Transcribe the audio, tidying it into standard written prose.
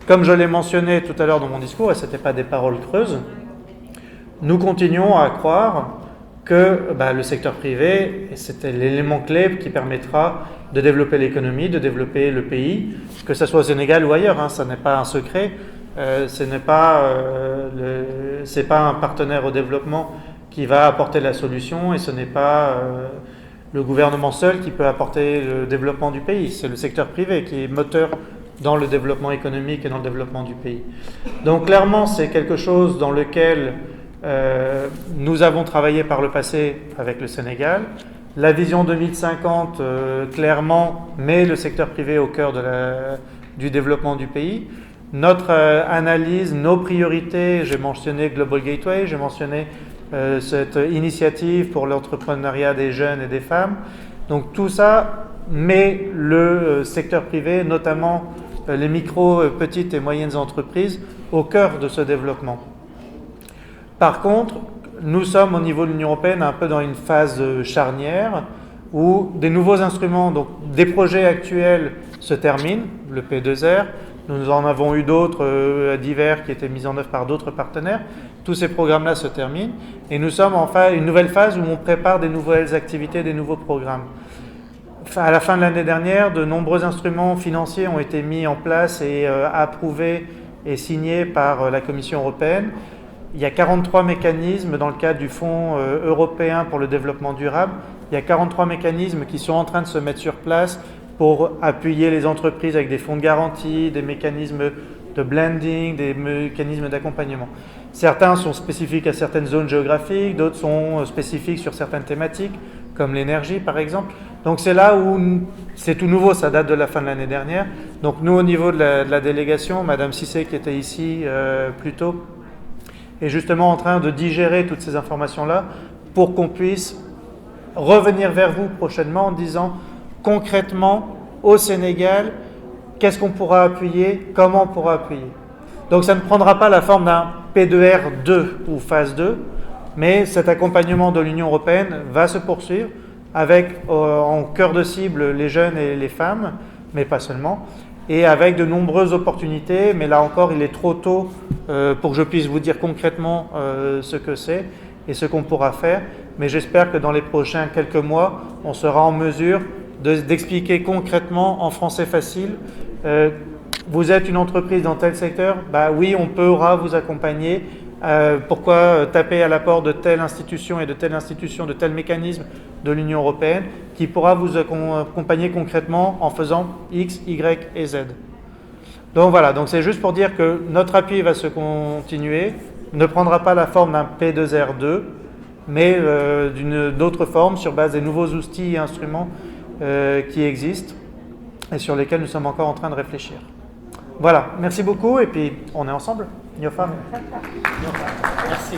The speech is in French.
comme je l'ai mentionné tout à l'heure dans mon discours, et ce n'étaient pas des paroles creuses, nous continuons à croire que le secteur privé, c'était l'élément clé qui permettra de développer l'économie, de développer le pays, que ce soit au Sénégal ou ailleurs, hein, ça n'est pas un secret, ce n'est pas, c'est pas un partenaire au développement qui va apporter la solution, et ce n'est pas le gouvernement seul qui peut apporter le développement du pays, c'est le secteur privé qui est moteur dans le développement économique et dans le développement du pays. Donc clairement, c'est quelque chose dans lequel nous avons travaillé par le passé avec le Sénégal. La vision 2050, clairement, met le secteur privé au cœur du développement du pays. Notre analyse, nos priorités, j'ai mentionné Global Gateway, j'ai mentionné cette initiative pour l'entrepreneuriat des jeunes et des femmes. Donc tout ça met le secteur privé, notamment les micro, petites et moyennes entreprises, au cœur de ce développement. Par contre, nous sommes au niveau de l'Union européenne un peu dans une phase charnière où des nouveaux instruments, donc des projets actuels se terminent, le P2R, nous en avons eu d'autres divers qui étaient mis en œuvre par d'autres partenaires, tous ces programmes-là se terminent et nous sommes en une nouvelle phase où on prépare des nouvelles activités, des nouveaux programmes. À la fin de l'année dernière, de nombreux instruments financiers ont été mis en place et approuvés et signés par la Commission européenne. Il y a 43 mécanismes dans le cadre du Fonds européen pour le développement durable. Il y a 43 mécanismes qui sont en train de se mettre sur place pour appuyer les entreprises avec des fonds de garantie, des mécanismes de blending, des mécanismes d'accompagnement. Certains sont spécifiques à certaines zones géographiques, d'autres sont spécifiques sur certaines thématiques, comme l'énergie par exemple. Donc c'est là où c'est tout nouveau, ça date de la fin de l'année dernière. Donc nous au niveau de la délégation, Madame Cissé qui était ici plus tôt, est justement en train de digérer toutes ces informations-là pour qu'on puisse revenir vers vous prochainement en disant concrètement au Sénégal, qu'est-ce qu'on pourra appuyer, comment on pourra appuyer. Donc ça ne prendra pas la forme d'un P2R2 ou phase 2, mais cet accompagnement de l'Union européenne va se poursuivre avec en cœur de cible les jeunes et les femmes, mais pas seulement, et avec de nombreuses opportunités, mais là encore il est trop tôt pour que je puisse vous dire concrètement ce que c'est et ce qu'on pourra faire, mais j'espère que dans les prochains quelques mois, on sera en mesure d'expliquer concrètement en français facile, vous êtes une entreprise dans tel secteur, oui on pourra vous accompagner, pourquoi taper à la porte de telle institution et de tel mécanisme de l'Union européenne qui pourra vous accompagner concrètement en faisant X, Y et Z. Donc voilà, donc c'est juste pour dire que notre appui va se continuer, ne prendra pas la forme d'un P2R2, mais d'autres formes sur base des nouveaux outils et instruments qui existent et sur lesquels nous sommes encore en train de réfléchir. Voilà, merci beaucoup et puis on est ensemble. Yofa. Merci.